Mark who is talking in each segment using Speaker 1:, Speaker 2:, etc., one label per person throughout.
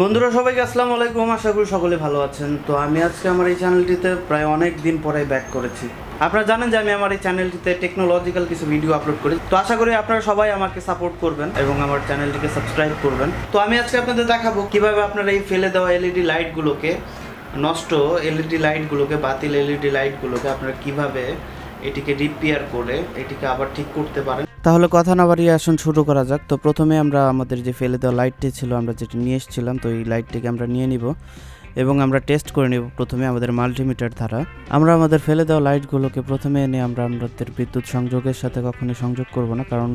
Speaker 1: বন্ধুরা সবাইকে আসসালামু আলাইকুম, আশা করি সকলে ভালো আছেন। তো আমি আজকে আমার এই চ্যানেলটিতে প্রায় অনেক দিন পরে ব্যাক করেছি। আপনারা জানেন যে আমি আমার এই চ্যানেলটিতে টেকনোলজিক্যাল কিছু ভিডিও আপলোড করি। তো আশা করি আপনারা সবাই আমাকে সাপোর্ট করবেন এবং আমার চ্যানেলটিকে সাবস্ক্রাইব করবেন। তো আমি আজকে আপনাদের দেখাবো কিভাবে আপনারা এই ফেলে দেওয়া এলইডি লাইটগুলোকে, নষ্ট এলইডি লাইটগুলোকে, বাতিল এলইডি লাইটগুলোকে আপনারা কিভাবে এটিকে রিপেয়ার করে এটিকে আবার ঠিক করতে পারেন। তাহলে কথা না বাড়িয়ে আসুন শুরু করা যাক। তো প্রথমে আমরা আমাদের যে ফেলে দেওয়া লাইটটি ছিল, আমরা যেটা নিয়ে এসেছিলাম, তো এই লাইটটিকে আমরা নিয়ে নিব এবং আমরা টেস্ট করে নেব প্রথমে আমাদের মাল্টিমিটার দ্বারা। আমরা আমাদের ফেলে দেওয়া লাইটগুলোকে প্রথমে এনে আমরা আমাদের বিদ্যুৎ সংযোগের সাথে কখনোই সংযোগ করব না, কারণ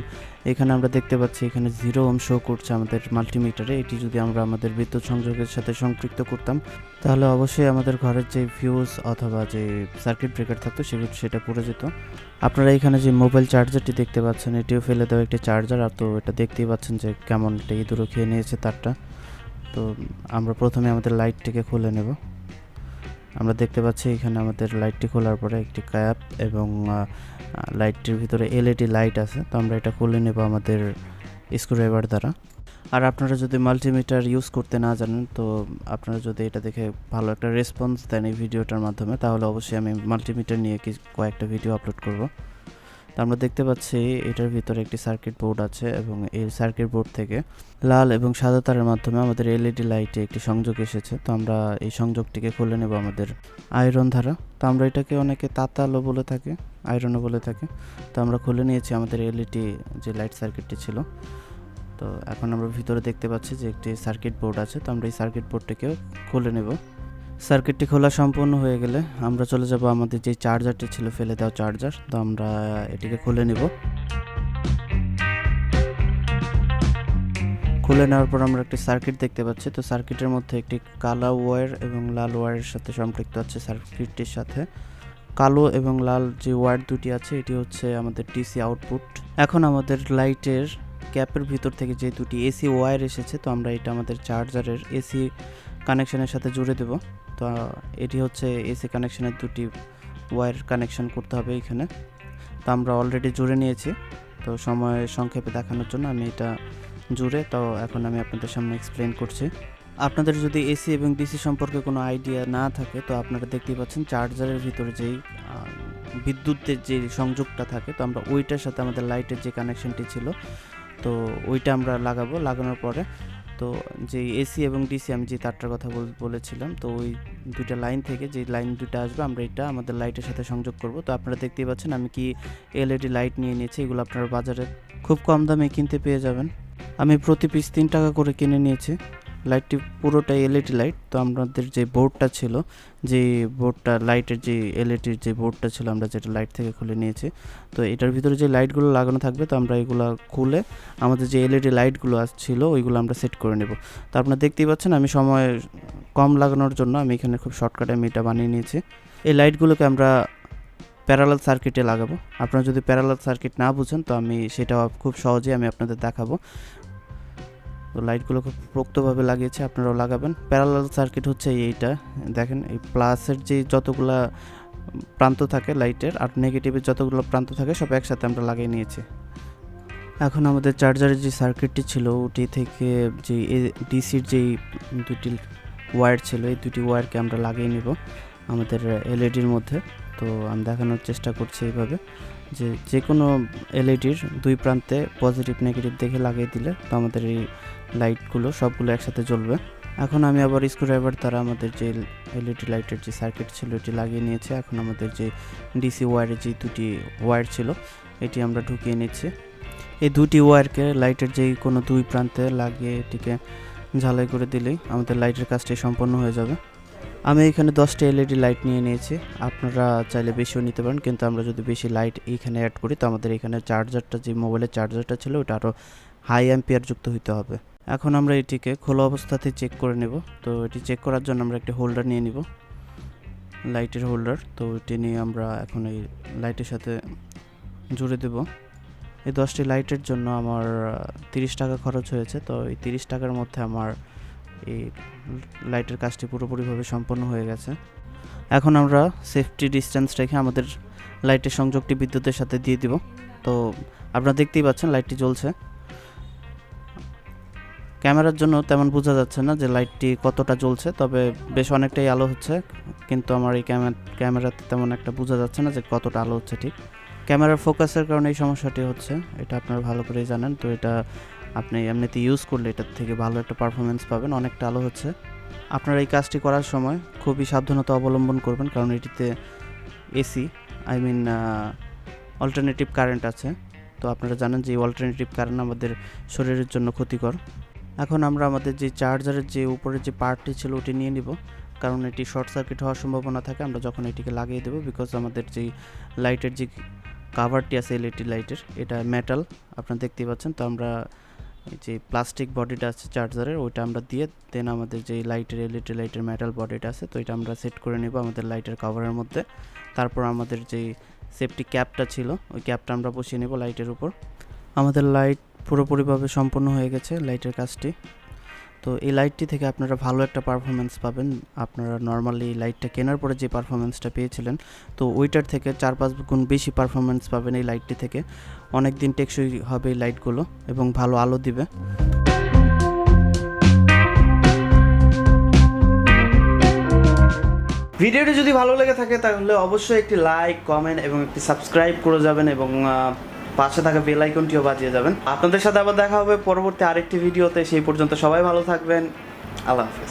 Speaker 1: এখানে আমরা দেখতে পাচ্ছি এখানে 0 ওহম শো করছে আমাদের মাল্টিমিটারে। এটি যদি আমরা আমাদের বিদ্যুৎ সংযোগের সাথে সম্পৃক্ত করতাম তাহলে অবশ্যই আমাদের ঘরের যে ফিউজ অথবা যে সার্কিট ব্রেকার থাকতো সেটা পুড়ে যেত। আপনারা এখানে যে মোবাইল চার্জারটি দেখতে পাচ্ছেন, এটিও ফেলে দেওয়া একটি চার্জার। আর তো এটা দেখতেই পাচ্ছেন যে কেমন এটা ইঁদুরও খেয়ে নিয়েছে তারটা। তো আমরা প্রথমে আমাদের লাইটটিকে খুলে নেব। আমরা দেখতে পাচ্ছি এখানে আমাদের লাইটটি খোলার পরে একটি ক্যাপ এবং লাইটটির ভিতরে এলইডি লাইট আছে। তো আমরা এটা খুলে নেব আমাদের স্ক্রুড্রাইভার দ্বারা। আর আপনারা যদি মাল্টিমিটার ইউজ করতে না জানেন, তো আপনারা যদি এটা দেখে ভালো একটা রেসপন্স দেন এই ভিডিওটার মাধ্যমে, তাহলে অবশ্যই আমি মাল্টিমিটার নিয়ে কয়েকটা ভিডিও আপলোড করব। তো আমরা দেখতে পাচ্ছি এটার ভিতরে একটি সার্কিট বোর্ড আছে এবং এই সার্কিট বোর্ড থেকে লাল এবং সাদা তারের মাধ্যমে আমাদের এলইডি লাইটে একটি সংযোগ এসেছে। তো আমরা এই সংযোগটিকে খুলে নেব আমাদের আয়রন দ্বারা। তো আমরা এটাকে অনেকে তাতালও বলে থাকে, আয়রনও বলে থাকে। তো আমরা খুলে নিয়েছি আমাদের এলইডি যে লাইট সার্কিটটি ছিল। তো এখন আমরা ভিতরে দেখতে পাচ্ছি যে একটি সার্কিট বোর্ড আছে। তো আমরা এই সার্কিট বোর্ডটিকেও খুলে নেব। সার্কিটটি খোলা সম্পূর্ণ হয়ে গেলে আমরা চলে যাব আমাদের যে চার্জারটি ছিল, ফেলে দেওয়া চার্জার। তো আমরা এটিকে খুলে নেব। খুলে নেওয়ার পর আমরা একটি সার্কিট দেখতে পাচ্ছি। তো সার্কিটের মধ্যে একটি কালো ওয়্যার এবং লাল ওয়্যারের সাথে সম্পৃক্ত আছে। সার্কিটটির সাথে কালো এবং লাল যে ওয়্যার দুটি আছে, এটি হচ্ছে আমাদের ডিসি আউটপুট। এখন আমাদের লাইটের ক্যাপের ভিতর থেকে যে দুটি এসি ওয়্যার এসেছে, তো আমরা এটা আমাদের চার্জারের এসি কানেকশনের সাথে জুড়ে দেব। তো এটি হচ্ছে এসি কানেকশনের দুটি ওয়্যার কানেকশন করতে হবে এখানে। তো আমরা অলরেডি জুড়ে নিয়েছি। তো সময় সংক্ষেপে দেখানোর জন্য আমি এটা জুড়ে, তো এখন আমি আপনাদের সামনে এক্সপ্লেন করছি। আপনাদের যদি এসি এবং ডিসি সম্পর্কে কোনো আইডিয়া না থাকে, তো আপনারা দেখতেই পাচ্ছেন চার্জারের ভিতরে যেই বিদ্যুতের যে সংযোগটা থাকে, তো আমরা ওইটার সাথে আমাদের লাইটের যে কানেকশনটি ছিল, তো ওইটা আমরা লাগাবো। লাগানোর পরে তো যে এসি এবং ডিসি আমি যে তারটার কথা বলেছিলাম, তো ওই দুইটা লাইন থেকে যে লাইন দুটো আসবে আমরা এটা আমাদের লাইটের সাথে সংযোগ করব। তো আপনারা দেখতেই পাচ্ছেন আমি কি এলইডি লাইট নিয়ে নিয়েছি। এগুলো আপনারা বাজারে খুব কম দামে কিনতে পেয়ে যাবেন। আমি প্রতি পিস 3 টাকা করে কিনে নিয়েছি। লাইটটি পুরোটাই এলইডি লাইট। তো আমাদের যে বোর্ডটা ছিল, যে বোর্ডটা লাইটের যে এলইডির যে বোর্ডটা ছিল, আমরা যেটা লাইট থেকে খুলে নিয়েছি। তো এটার ভিতরে যে লাইটগুলো লাগানো থাকবে, তো আমরা এগুলো খুলে আমাদের যে এলইডি লাইটগুলো ছিল ওইগুলো আমরা সেট করে নেব। তো আপনারা দেখতেই পাচ্ছেন আমি সময় কম লাগানোর জন্য আমি এখানে খুব শর্টকাটে আমি এটা বানিয়ে নিয়েছি। এই লাইটগুলোকে আমরা প্যারালাল সার্কিটে লাগাবো। আপনারা যদি প্যারালাল সার্কিট না বুঝেন, তো আমি সেটা খুব সহজেই আমি আপনাদের দেখাবো। তো লাইটগুলো খুব পোক্তভাবে লাগিয়েছে, আপনারাও লাগাবেন। প্যারালাল সার্কিট হচ্ছে এইটা, দেখেন এই প্লাসের যে যতগুলা প্রান্ত থাকে লাইটের আর নেগেটিভের যতগুলো প্রান্ত থাকে সব একসাথে আমরা লাগিয়ে নিয়েছি। এখন আমাদের চার্জারের যে সার্কিটটি ছিল ওটি থেকে যে ডিসির যেই দুটি ওয়্যার ছিল, এই দুটি ওয়্যারকে আমরা লাগিয়ে নিব আমাদের এলইডির মধ্যে। তো আমি দেখানোর চেষ্টা করছি এইভাবে যে কোনো এলইডির দুই প্রান্তে পজিটিভ নেগেটিভ দেখে লাগিয়ে দিলে তো আমাদের এই লাইটগুলো সবগুলো একসাথে জ্বলবে। এখন আমি আবার স্ক্রুড্রাইভার দ্বারা আমাদের যে এলইডি লাইটের যে সার্কিট ছিল এটি লাগিয়ে নিয়েছি। এখন আমাদের যে ডিসি ওয়্যারের যে দুটি ওয়্যার ছিল এটি আমরা ঢুকিয়ে নিচ্ছি। এই দুটি ওয়্যারকে লাইটের যেই কোনো দুই প্রান্তে লাগিয়ে এটিকে ঝালাই করে দিলেই আমাদের লাইটের কাজটি সম্পন্ন হয়ে যাবে। আমি এখানে 10টা এলইডি লাইট নিয়ে নিয়েছি। আপনারা চাইলে বেশিও নিতে পারেন, কিন্তু আমরা যদি বেশি লাইট এইখানে অ্যাড করি তো আমাদের এখানে চার্জারটা যে মোবাইলের চার্জারটা ছিল ওটা আরও হাই অ্যাম্পিয়ার যুক্ত হতে হবে। এখন আমরা এটিকে খোলা অবস্থাতে চেক করে নেব। তো এটি চেক করার জন্য আমরা একটি হোল্ডার নিয়ে নিব, লাইটের হোল্ডার। তো এটি নিয়ে আমরা এখন এই লাইটের সাথে জুড়ে দেব। এই 10টি লাইটের জন্য আমার 30 টাকা খরচ হয়েছে। তো এই 30 টাকার মধ্যে আমার এই লাইটের কাজটি পুরোপুরিভাবে সম্পন্ন হয়ে গেছে। এখন আমরা সেফটি ডিস্টেন্স রেখে আমাদের লাইটের সংযোগটি বিদ্যুতের সাথে দিয়ে দিব। তো আপনারা দেখতেই পাচ্ছেন লাইটটি জ্বলছে। ক্যামেরার জন্য তেমন বোঝা যাচ্ছে না যে লাইটটি কতটা জ্বলছে, তবে বেশ অনেকটাই আলো হচ্ছে, কিন্তু আমার এই ক্যামেরাতে তেমন একটা বোঝা যাচ্ছে না যে কতটা আলো হচ্ছে। ঠিক ক্যামেরার ফোকাসের কারণে এই সমস্যাটি হচ্ছে, এটা আপনারা ভালো করেই জানেন। তো এটা আপনি এমনিতে ইউজ করলে এটার থেকে ভালো একটা পারফরমেন্স পাবেন। অনেকটা আলো হচ্ছে। আপনারা এই কাজটি করার সময় খুবই সাবধানতা অবলম্বন করবেন, কারণ এটিতে এসি অল্টারনেটিভ কারেন্ট আছে। তো আপনারা জানেন যে এই অল্টারনেটিভ কারেন্ট আমাদের শরীরের জন্য ক্ষতিকর। এখন আমরা আমাদের যে চার্জারের যে উপরে যে পার্টটি ছিল ওটি নিয়ে নিব, কারণ এটি শর্ট সার্কিট হওয়ার সম্ভাবনা থাকে আমরা যখন এটিকে লাগিয়ে দেবো। বিকজ আমাদের যেই লাইটের যে কাভারটি আছে এলইডি লাইটের, এটা মেটাল আপনারা দেখতেই পাচ্ছেন। তো আমরা এই যে প্লাস্টিক বডিটা আছে চার্জারের, ওইটা আমরা দিয়ে দেন আমাদের যেই লাইটের এলইডি লাইটের মেটাল বডিটা আছে, তো এটা আমরা সেট করে নেব আমাদের লাইটের কাভারের মধ্যে। তারপর আমাদের যেই সেফটি ক্যাপটা ছিল ওই ক্যাপটা আমরা বসিয়ে নেব লাইটের উপর। আমাদের লাইট পুরোপুরিভাবে সম্পন্ন হয়ে গেছে লাইটের কাজটি। তো এই লাইটটি থেকে আপনারা ভালো একটা পারফরমেন্স পাবেন। আপনারা নর্মালি লাইটটা কেনার পরে যে পারফরমেন্সটা পেয়েছিলেন, তো ওইটার থেকে 4-5 গুণ বেশি পারফরমেন্স পাবেন এই লাইটটি থেকে। অনেক দিন টেকসই হবে এই লাইটগুলো এবং ভালো আলো দিবে। ভিডিওটি যদি ভালো লেগে থাকে তাহলে অবশ্যই একটি লাইক, কমেন্ট এবং একটি সাবস্ক্রাইব করে যাবেন এবং পাশে থাকা বেল আইকনটিও বাজিয়ে যাবেন। আপনাদের সাথে আবার দেখা হবে পরবর্তী আরেকটি ভিডিওতে। সেই পর্যন্ত সবাই ভালো থাকবেন। আল্লাহ হাফেজ।